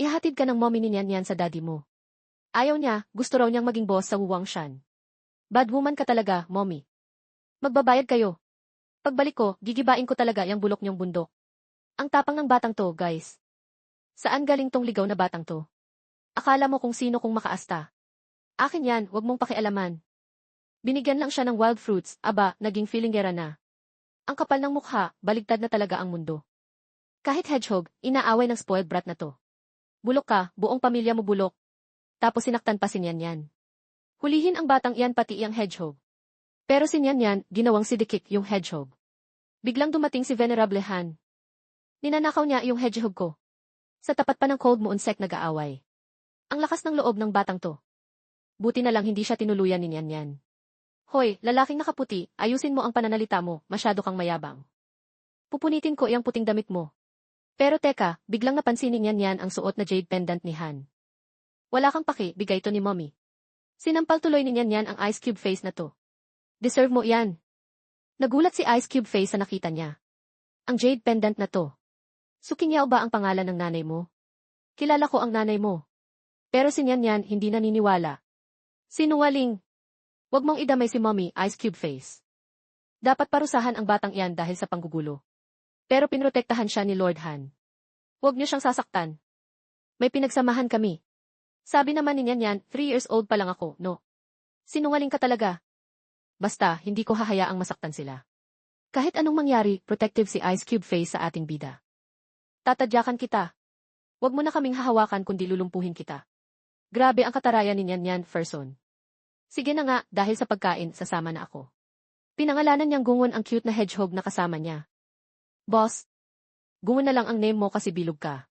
Ihatid ka ng mommy ni Nian sa daddy mo. Ayaw niya, gusto raw niyang maging boss sa Wuwangshan. Bad woman ka talaga, mommy. Magbabayad kayo. Pagbalik ko, gigibain ko talaga yung bulok niyong bundok. Ang tapang ng batang to, guys. Saan galing tong ligaw na batang to? Akala mo kung sino kung makaasta. Akin yan, wag mong pakialaman. Binigyan lang siya ng wild fruits, aba, naging feelinggera na. Ang kapal ng mukha, baligtad na talaga ang mundo. Kahit hedgehog, inaaway ng spoiled brat na to. Bulok ka, buong pamilya mo bulok. Tapos sinaktan pa si Nian. Hulihin ang batang iyan pati iyang hedgehog. Pero si Nian, ginawang sidikik yung hedgehog. Biglang dumating si Venerable Han. Ninanakaw niya yung hedgehog ko. Sa tapat pa ng Cold Moon Sect nag-aaway. Ang lakas ng loob ng batang to. Buti na lang hindi siya tinuluyan ni Nian. Hoy, lalaking nakaputi, ayusin mo ang pananalita mo, masyado kang mayabang. Pupunitin ko iyang puting damit mo. Pero teka, biglang napansin ni Nian ang suot na jade pendant ni Han. Wala kang paki, bigay to ni mommy. Sinampal tuloy ni Nian ang ice cube face na to. Deserve mo yan. Nagulat si Ice Cube Face sa nakita niya. Ang jade pendant na to. Sukinyaw ba ang pangalan ng nanay mo? Kilala ko ang nanay mo. Pero si Nian hindi naniniwala. Sinungaling. Huwag mong idamay si mommy, Ice Cube Face. Dapat parusahan ang batang iyan dahil sa panggugulo. Pero pinrotektahan siya ni Lord Han. Huwag niyo siyang sasaktan. May pinagsamahan kami. Sabi naman ni Nian, 3 years old pa lang ako, no? Sinungaling ka talaga. Basta, hindi ko hahayaang masaktan sila. Kahit anong mangyari, protective si Ice Cube Face sa ating bida. Tatadyakan kita. Huwag mo na kaming hahawakan kundi lulumpuhin kita. Grabe ang katarayan ni Nian, Ferson. Sige na nga, dahil sa pagkain, sasama na ako. Pinangalanan niyang Gungon ang cute na hedgehog na kasama niya. Boss, Gungon na lang ang name mo kasi bilog ka.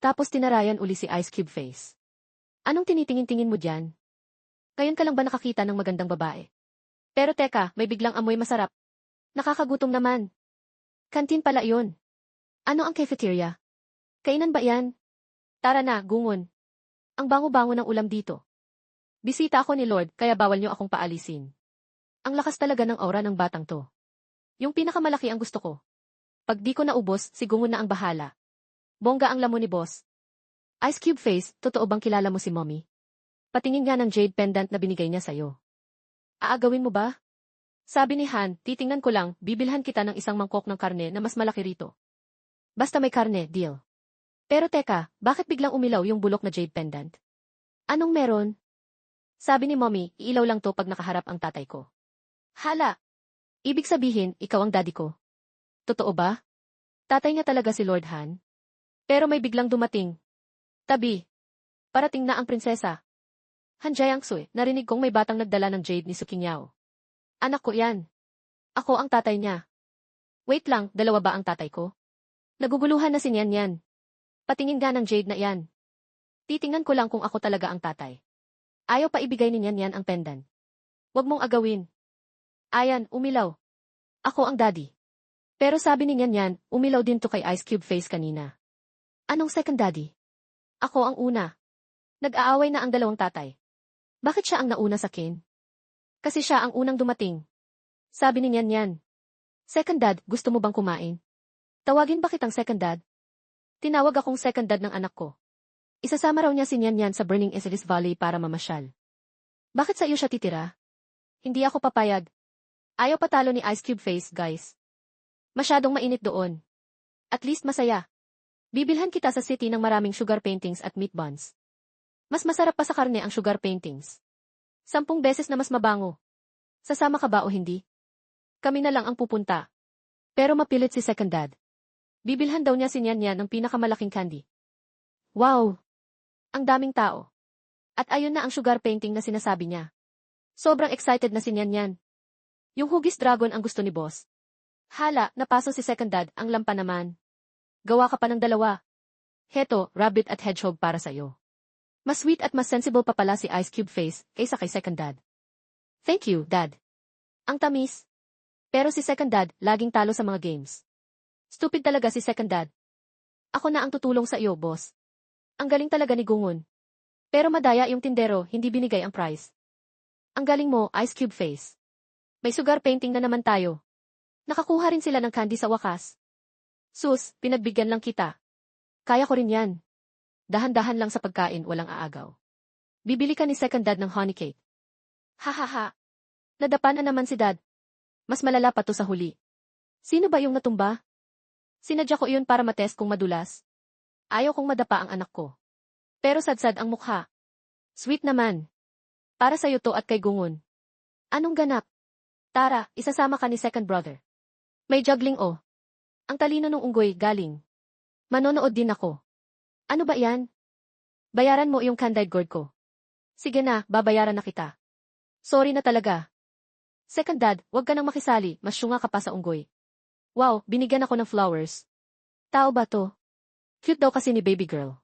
Tapos tinarayan uli si Ice Cube Face. Anong tinitingin-tingin mo dyan? Ngayon ka lang ba nakakita ng magandang babae? Pero teka, may biglang amoy masarap. Nakakagutom naman. Kantin pala iyon. Ano ang cafeteria? Kainan ba yan? Tara na, Gungon. Ang bango-bango ng ulam dito. Bisita ako ni Lord, kaya bawal niyo akong paalisin. Ang lakas talaga ng aura ng batang to. Yung pinakamalaki ang gusto ko. Pag di ko naubos, si Gungon na ang bahala. Bongga ang lamon ni boss. Ice Cube Face, totoo bang kilala mo si mommy? Patingin nga ng jade pendant na binigay niya sa'yo. Aagawin mo ba? Sabi ni Han, titingnan ko lang, bibilhan kita ng isang mangkok ng karne na mas malaki rito. Basta may karne, deal. Pero teka, bakit biglang umilaw yung bulok na jade pendant? Anong meron? Sabi ni mommy, iilaw lang to pag nakaharap ang tatay ko. Hala! Ibig sabihin, ikaw ang daddy ko. Totoo ba? Tatay niya talaga si Lord Han? Pero may biglang dumating. Tabi. Parating na ang prinsesa. Han Jiangsui, narinig kong may batang nagdala ng jade ni Sukingyao. Anak ko yan. Ako ang tatay niya. Wait lang, dalawa ba ang tatay ko? Naguguluhan na si Nian. Patingin nga ng jade na yan. Titingnan ko lang kung ako talaga ang tatay. Ayaw pa ibigay ni Nian ang pendant. Huwag mong agawin. Ayan, umilaw. Ako ang daddy. Pero sabi ni Nian, umilaw din to kay Ice Cube Face kanina. Anong second daddy? Ako ang una. Nag-aaway na ang dalawang tatay. Bakit siya ang nauna sa akin? Kasi siya ang unang dumating. Sabi ni Nian. Second dad, gusto mo bang kumain? Tawagin ba kitang second dad? Tinawag akong second dad ng anak ko. Isasama raw niya si Nian sa Burning Isilis Valley para mamasyal. Bakit sa iyo siya titira? Hindi ako papayag. Ayaw patalo ni Ice Cube Face, guys. Masyadong mainit doon. At least masaya. Bibilhan kita sa city ng maraming sugar paintings at meat buns. Mas masarap pa sa karne ang sugar paintings. 10 beses na mas mabango. Sasama ka ba o hindi? Kami na lang ang pupunta. Pero mapilit si second dad. Bibilhan daw niya si Nian ng pinakamalaking candy. Wow! Ang daming tao. At ayun na ang sugar painting na sinasabi niya. Sobrang excited na si Nian. Yung hugis dragon ang gusto ni boss. Hala, napaso si second dad, ang lampa naman. Gawa ka pa ng dalawa. Heto, rabbit at hedgehog para sa'yo. Mas sweet at mas sensible pa pala si Ice Cube Face kaysa kay second dad. Thank you, dad. Ang tamis. Pero si second dad, laging talo sa mga games. Stupid talaga si second dad. Ako na ang tutulong sa iyo, boss. Ang galing talaga ni Gungon. Pero madaya yung tindero, hindi binigay ang prize. Ang galing mo, Ice Cube Face. May sugar painting na naman tayo. Nakakuha rin sila ng candy sa wakas. Sus, pinagbigyan lang kita. Kaya ko rin yan. Dahan-dahan lang sa pagkain, walang aagaw. Bibili ka ni second dad ng honey cake. Ha. Nadapa na naman si dad. Mas malala pa to sa huli. Sino ba yung natumba? Sinadya ko iyon para matest kung madulas. Ayaw kong madapa ang anak ko. Pero sadsad ang mukha. Sweet naman. Para sa'yo to at kay Gungun. Anong ganap? Tara, isasama ka ni second brother. May juggling oh. Ang talino ng unggoy, galing. Manonood din ako. Ano ba yan? Bayaran mo yung candide gourd ko. Sige na, babayaran na kita. Sorry na talaga. Second dad, wag ka nang makisali, mas syunga ka pa sa unggoy. Wow, binigyan ako ng flowers. Tao ba to? Cute daw kasi ni baby girl.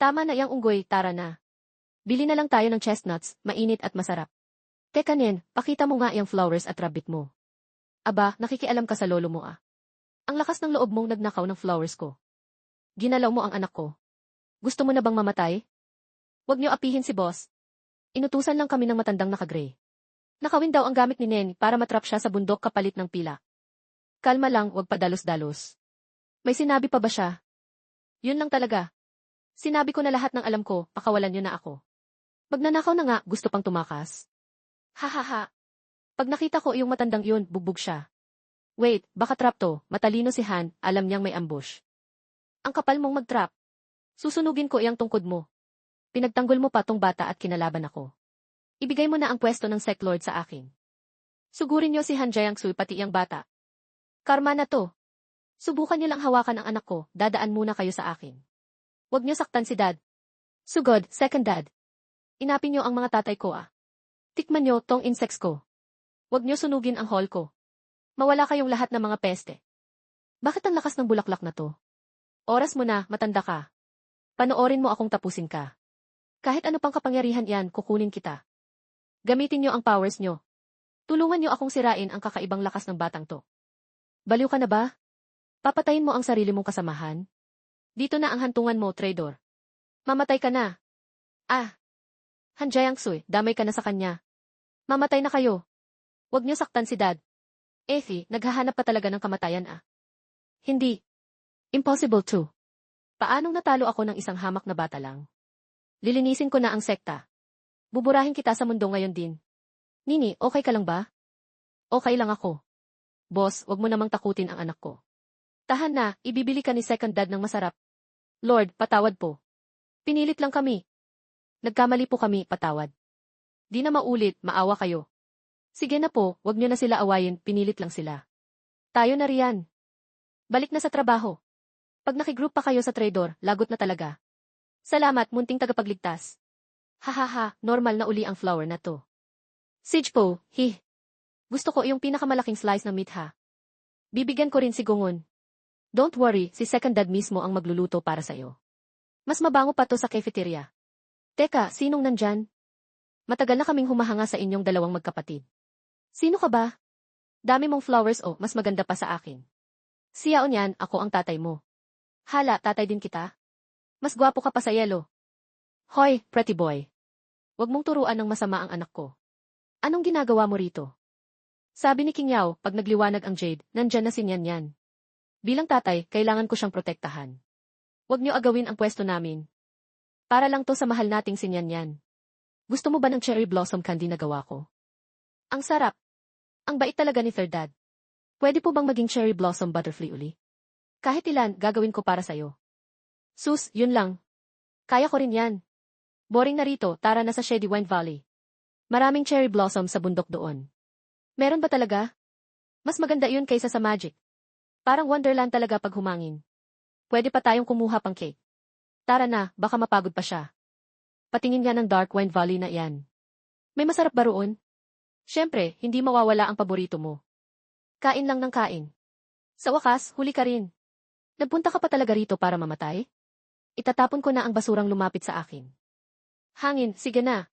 Tama na yang unggoy, tara na. Bili na lang tayo ng chestnuts, mainit at masarap. Teka Nen, pakita mo nga yung flowers at rabbit mo. Aba, nakikialam ka sa lolo mo ah. Ang lakas ng loob mong nagnakaw ng flowers ko. Ginalaw mo ang anak ko. Gusto mo na bang mamatay? Huwag niyo apihin si boss. Inutusan lang kami ng matandang naka-gray. Nakawin daw ang gamit ni Nen para matrap siya sa bundok kapalit ng pila. Kalma lang, huwag padalos-dalos. May sinabi pa ba siya? Yun lang talaga. Sinabi ko na lahat ng alam ko, pakawalan niyo na ako. Magnanakaw na nga, gusto pang tumakas. Ha. Pag nakita ko yung matandang yun, bugbog siya. Wait, baka trap to, matalino si Han, alam niyang may ambush. Ang kapal mong mag-trap. Susunugin ko iyang tungkod mo. Pinagtanggol mo pa tong bata at kinalaban ako. Ibigay mo na ang pwesto ng Sec Lord sa akin. Sugurin niyo si Han Jiangsu pati iyang bata. Karma na to. Subukan niyo lang hawakan ang anak ko, dadaan muna kayo sa akin. Huwag niyo saktan si dad. Sugod, second dad. Inapin niyo ang mga tatay ko ah. Tikman niyo tong insects ko. Huwag niyo sunugin ang hall ko. Mawala kayong lahat ng mga peste. Bakit ang lakas ng bulaklak na to? Oras mo na, matanda ka. Panoorin mo akong tapusin ka. Kahit ano pang kapangyarihan yan, kukunin kita. Gamitin niyo ang powers niyo. Tulungan niyo akong sirain ang kakaibang lakas ng batang to. Baliw ka na ba? Papatayin mo ang sarili mong kasamahan? Dito na ang hantungan mo, traitor. Mamatay ka na. Ah. Han Jiangsu, damay ka na sa kanya. Mamatay na kayo. Huwag niyo saktan si dad. Effie, naghahanap pa talaga ng kamatayan ah. Hindi. Impossible to. Paanong natalo ako ng isang hamak na bata lang? Lilinisin ko na ang sekta. Buburahin kita sa mundo ngayon din. Nini, okay ka lang ba? Okay lang ako. Boss, wag mo namang takutin ang anak ko. Tahan na, ibibili ka ni second dad ng masarap. Lord, patawad po. Pinilit lang kami. Nagkamali po kami, patawad. Di na maulit, maawa kayo. Sige na po, wag nyo na sila awayin, pinilit lang sila. Tayo na riyan. Balik na sa trabaho. Pag nakigroup pa kayo sa trader, lagot na talaga. Salamat, munting tagapagligtas. Hahaha, normal na uli ang flower na to. Sige po, Gusto ko yung pinakamalaking slice ng meat ha. Bibigyan ko rin si Gungun. Don't worry, si second dad mismo ang magluluto para sa'yo. Mas mabango pa to sa cafeteria. Teka, sinong nandyan? Matagal na kaming humahanga sa inyong dalawang magkapatid. Sino ka ba? Dami mong flowers oh, mas maganda pa sa akin. Siyaon yan, ako ang tatay mo. Hala, tatay din kita? Mas gwapo ka pa sa yelo. Hoy, pretty boy. Huwag mong turuan ng masama ang anak ko. Anong ginagawa mo rito? Sabi ni King Yao, pag nagliwanag ang Jade, nandyan na si Nyan Yan. Bilang tatay, kailangan ko siyang protektahan. Huwag niyo agawin ang pwesto namin. Para lang to sa mahal nating si Nyan Yan. Gusto mo ba ng cherry blossom candy na gawa ko? Ang sarap. Ang bait talaga ni third dad. Pwede po bang maging cherry blossom butterfly uli? Kahit ilan, gagawin ko para sa'yo. Sus, yun lang. Kaya ko rin yan. Boring na rito, tara na sa Shady Wine Valley. Maraming cherry blossom sa bundok doon. Meron ba talaga? Mas maganda yun kaysa sa magic. Parang wonderland talaga pag humangin. Pwede pa tayong kumuha pang cake. Tara na, baka mapagod pa siya. Patingin nga ng Dark Wine Valley na yan. May masarap ba roon? Siyempre, hindi mawawala ang paborito mo. Kain lang ng kain. Sa wakas, huli ka rin. Nagpunta ka pa talaga rito para mamatay? Itatapon ko na ang basurang lumapit sa akin. Hangin, sige na.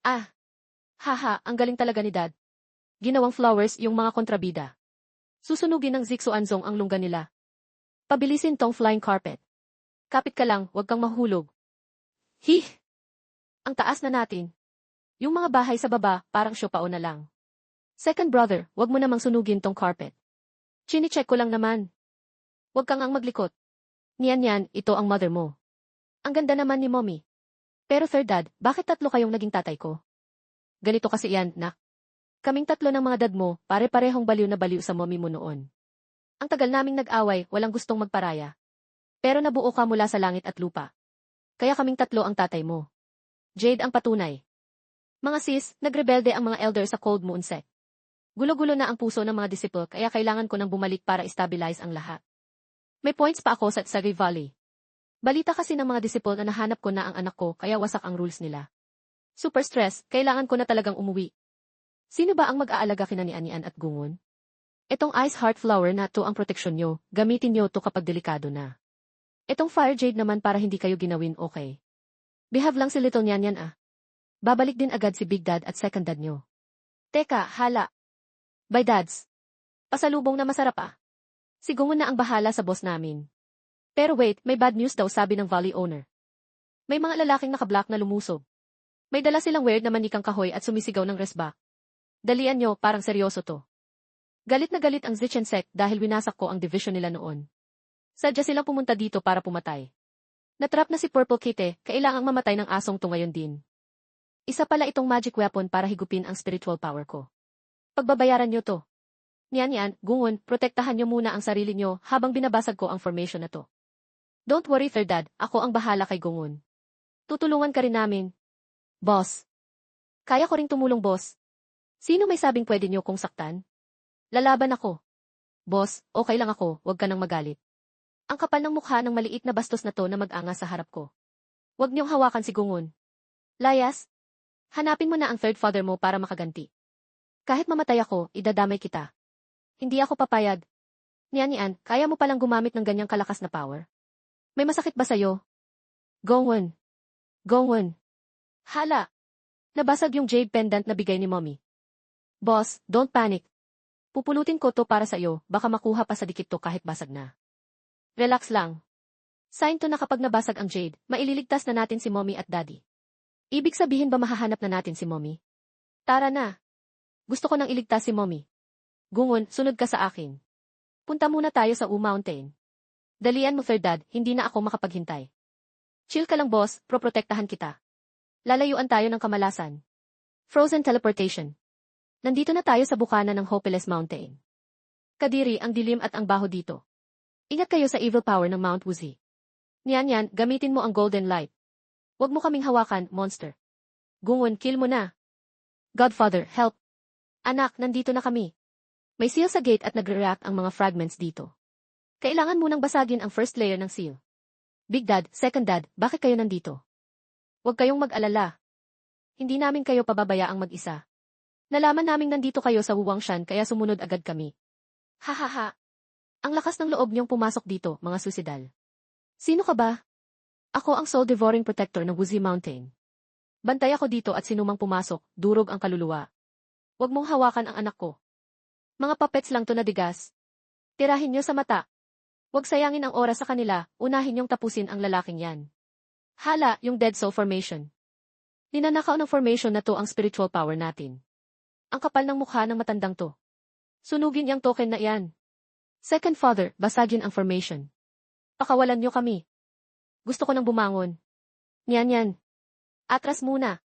Ah. Haha, ang galing talaga ni Dad. Ginawang flowers yung mga kontrabida. Susunugin ng Zixuanzong ang lungga nila. Pabilisin tong flying carpet. Kapit ka lang, huwag kang mahulog. Ang taas na natin. Yung mga bahay sa baba, parang siopao na lang. Second brother, huwag mo namang sunugin tong carpet. Chine-check ko lang naman. Huwag kang ang maglikot. Niyan yan, ito ang mother mo. Ang ganda naman ni Mommy. Pero third dad, bakit tatlo kayong naging tatay ko? Ganito kasi yan, nak. Kaming tatlo ng mga dad mo, pare-parehong baliw na baliw sa mommy mo noon. Ang tagal naming nag-away, walang gustong magparaya. Pero nabuo ka mula sa langit at lupa. Kaya kaming tatlo ang tatay mo. Jade ang patunay. Mga sis, nagrebelde ang mga elder sa Cold Moon Sect. Gulo-gulo na ang puso ng mga disciple kaya kailangan ko nang bumalik para stabilize ang lahat. May points pa ako sa Tsagi Valley. Balita kasi ng mga disciple na nahanap ko na ang anak ko kaya wasak ang rules nila. Super stress, kailangan ko na talagang umuwi. Sino ba ang mag-aalaga kina ni Anian at Gungun? Etong Ice Heart Flower na to ang proteksyon nyo, gamitin nyo to kapag delikado na. Etong Fire Jade naman para hindi kayo ginawin okay. Behave lang si Little Nyanyan ah. Babalik din agad si Big Dad at Second Dad nyo. Teka, hala. By dads. Pasalubong na masarap ah. Si Gungun na ang bahala sa boss namin. Pero wait, may bad news daw sabi ng Valley owner. May mga lalaking naka-black na lumusob. May dala silang weird na manikang kahoy at sumisigaw ng resback. Dalian nyo, parang seryoso to. Galit na galit ang Zichensek dahil winasak ko ang division nila noon. Sadya silang pumunta dito para pumatay. Natrap na si Purple Kitty, kailangang mamatay ng asong to ngayon din. Isa pala itong magic weapon para higupin ang spiritual power ko. Pagbabayaran nyo to. Niyan, Gungun, protektahan nyo muna ang sarili nyo habang binabasag ko ang formation na to. Don't worry, Third Dad, ako ang bahala kay Gungun. Tutulungan ka rin namin. Boss. Kaya ko ring tumulong, boss. Sino may sabing pwede nyo kong saktan? Lalaban ako. Boss, okay lang ako, wag ka nang magalit. Ang kapal ng mukha ng maliit na bastos na to na mag-anga sa harap ko. Wag niyong hawakan si Gungun. Layas, hanapin mo na ang third father mo para makaganti. Kahit mamatay ako, idadamay kita. Hindi ako papayag. Niyan, kaya mo palang gumamit ng ganyang kalakas na power? May masakit ba sa'yo? Gungun. Gungun. Hala. Nabasag yung jade pendant na bigay ni Mommy. Boss, don't panic. Pupulutin ko to para sa'yo, baka makuha pa sa dikit to kahit basag na. Relax lang. Sign to na kapag nabasag ang jade, maililigtas na natin si Mommy at Daddy. Ibig sabihin ba mahahanap na natin si Mommy? Tara na. Gusto ko nang iligtas si Mommy. Gungun, sunod ka sa akin. Punta muna tayo sa Mountain. Dalian mo, Third Dad, hindi na ako makapaghintay. Chill ka lang, boss, proprotektahan kita. Lalayuan tayo ng kamalasan. Frozen teleportation. Nandito na tayo sa bukana ng Hopeless Mountain. Kadiri, ang dilim at ang baho dito. Ingat kayo sa evil power ng Mount Wuzi. Niyan, gamitin mo ang golden light. Huwag mo kaming hawakan, monster. Gungun, kill mo na. Godfather, help. Anak, nandito na kami. May seal sa gate at nagre-react ang mga fragments dito. Kailangan munang basagin ang first layer ng seal. Big Dad, Second Dad, bakit kayo nandito? Huwag kayong mag-alala. Hindi namin kayo pababayaang mag-isa. Nalaman naming nandito kayo sa Wuwangshan kaya sumunod agad kami. Hahaha. Ang lakas ng loob niyong pumasok dito, mga suicidal. Sino ka ba? Ako ang Soul Devouring Protector ng Wuzi Mountain. Bantay ako dito at sinumang pumasok, durog ang kaluluwa. Huwag mong hawakan ang anak ko. Mga puppets lang to na digas. Tirahin niyo sa mata. Huwag sayangin ang oras sa kanila, unahin niyong tapusin ang lalaking yan. Hala, yung Dead Soul Formation. Ninanakaw ng formation na to ang spiritual power natin. Ang kapal ng mukha ng matandang to. Sunugin yung token na yan. Second Father, basagin ang formation. Pakawalan niyo kami. Gusto ko nang bumangon. Niyan. Atras muna.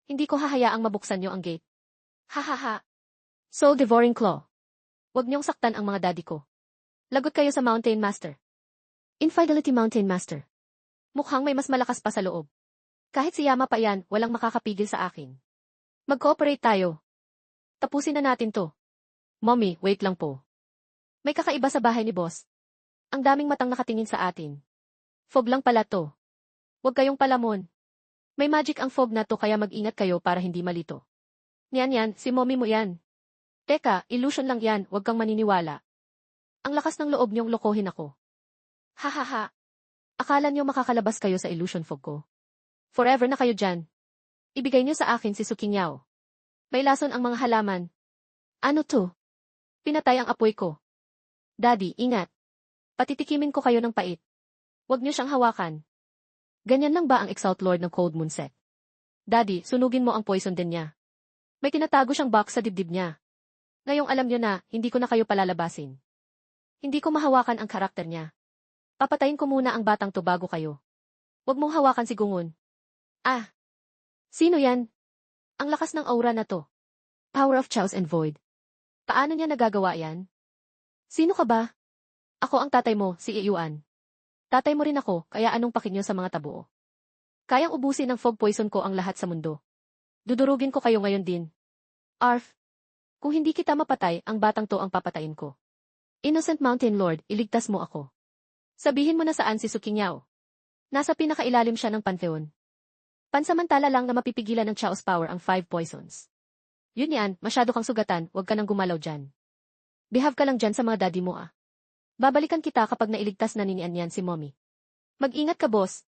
Hindi ko hahayaang mabuksan niyo ang gate. Hahaha. Soul Devouring Claw. Huwag niyong saktan ang mga daddy ko. Lagot kayo sa Mountain Master. Infidelity Mountain Master. Mukhang may mas malakas pa sa loob. Kahit si Yama pa yan, walang makakapigil sa akin. Mag-cooperate tayo. Tapusin na natin to. Mommy, wait lang po. May kakaiba sa bahay ni boss. Ang daming matang nakatingin sa atin. Fog lang pala to. Huwag kayong palamon. May magic ang fog na to kaya mag-ingat kayo para hindi malito. Niyan, si mommy mo yan. Teka, illusion lang yan, huwag kang maniniwala. Ang lakas ng loob niyong lokohin ako. Hahaha. Akala niyo makakalabas kayo sa illusion fog ko. Forever na kayo dyan. Ibigay niyo sa akin si Sukinyaw. May lason ang mga halaman. Ano to? Pinatay ang apoy ko. Daddy, ingat. Patitikimin ko kayo ng pait. Huwag niyo siyang hawakan. Ganyan lang ba ang Exalt Lord ng Cold Moon Sect? Daddy, sunugin mo ang poison din niya. May tinatago siyang box sa dibdib niya. Ngayong alam niyo na, hindi ko na kayo palalabasin. Hindi ko mahawakan ang karakter niya. Papatayin ko muna ang batang to bago kayo. Huwag mong hawakan si Gungun. Ah, sino yan? Ang lakas ng aura na to. Power of Chaos and Void. Paano niya nagagawa yan? Sino ka ba? Ako ang tatay mo, si Iyuan. Tatay mo rin ako, kaya anong pakinyo sa mga tabuo? Kayang ubusin ng fog poison ko ang lahat sa mundo. Dudurugin ko kayo ngayon din. Arf! Kung hindi kita mapatay, ang batang to ang papatayin ko. Innocent Mountain Lord, iligtas mo ako. Sabihin mo na saan si Sukingyao. Nasa pinakailalim siya ng Pantheon. Pansamantala lang na mapipigilan ng Chaos Power ang 5 poisons. Yun yan, masyado kang sugatan, huwag ka nang gumalaw dyan. Behave ka lang dyan sa mga daddy mo ah. Babalikan kita kapag nailigtas na ninian yan si mommy. Mag-ingat ka boss.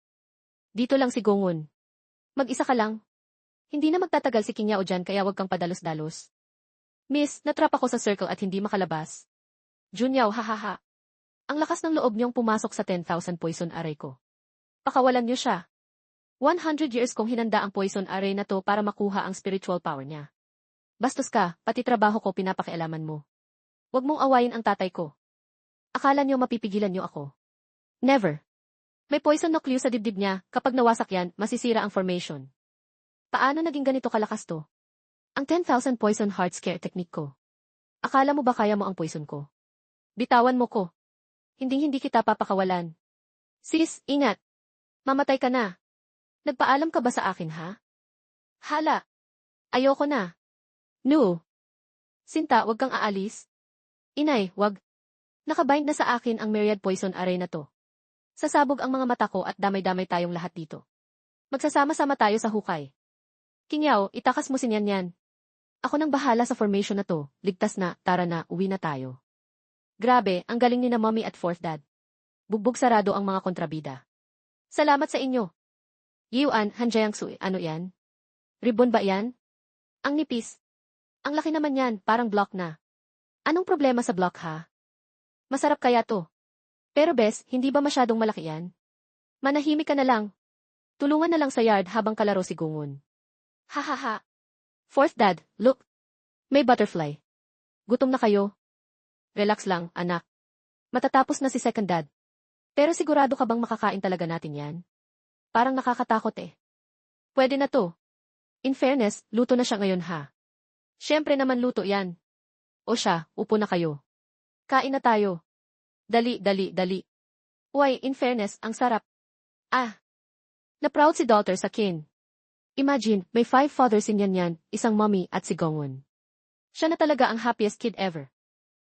Dito lang si Gongun. Mag-isa ka lang. Hindi na magtatagal si Kingyao dyan kaya huwag kang padalos-dalos. Miss, natrap ako sa circle at hindi makalabas. Junyao hahaha. Ang lakas ng loob niyong pumasok sa 10,000 poison array ko. Pakawalan niyo siya. 100 years kong hinanda ang poison array na to para makuha ang spiritual power niya. Bastos ka, pati trabaho ko pinapakialaman mo. Huwag mong awayin ang tatay ko. Akala niyo mapipigilan niyo ako. Never. May poison nucleus sa dibdib niya, kapag nawasak yan, masisira ang formation. Paano naging ganito kalakas to? Ang 10,000 poison heart scare technique ko. Akala mo ba kaya mo ang poison ko? Bitawan mo ko. Hinding-hindi kita papakawalan. Sis, ingat. Mamatay ka na. Nagpaalam ka ba sa akin ha? Hala. Ayoko na. No. Sinta, wag kang aalis. Inay, wag. Nakabind na sa akin ang myriad poison array na to. Sasabog ang mga mata ko at damay-damay tayong lahat dito. Magsasama-sama tayo sa hukay. Kingyao, itakas mo sinyan yan. Ako nang bahala sa formation na to, ligtas na, tara na, uwi na tayo. Grabe, ang galing ni na mommy at fourth dad. Bugbog sarado ang mga kontrabida. Salamat sa inyo. Yuan, Hanjayang Sui, ano yan? Ribbon ba yan? Ang nipis. Ang laki naman yan, parang block na. Anong problema sa block ha? Masarap kaya to. Pero bes, hindi ba masyadong malaki yan? Manahimik ka na lang. Tulungan na lang sa yard habang kalaro si Gungun. Hahaha. Fourth dad, look. May butterfly. Gutom na kayo? Relax lang, anak. Matatapos na si second dad. Pero sigurado ka bang makakain talaga natin yan? Parang nakakatakot eh. Pwede na to. In fairness, luto na siya ngayon ha. Siyempre naman luto yan. O siya, upo na kayo. Kain na tayo. Dali, dali, dali. Uy, in fairness, ang sarap. Ah. Na-proud si daughter sa kin. Imagine, may 5 fathers in yan, isang mommy at si Gongun. Siya na talaga ang happiest kid ever.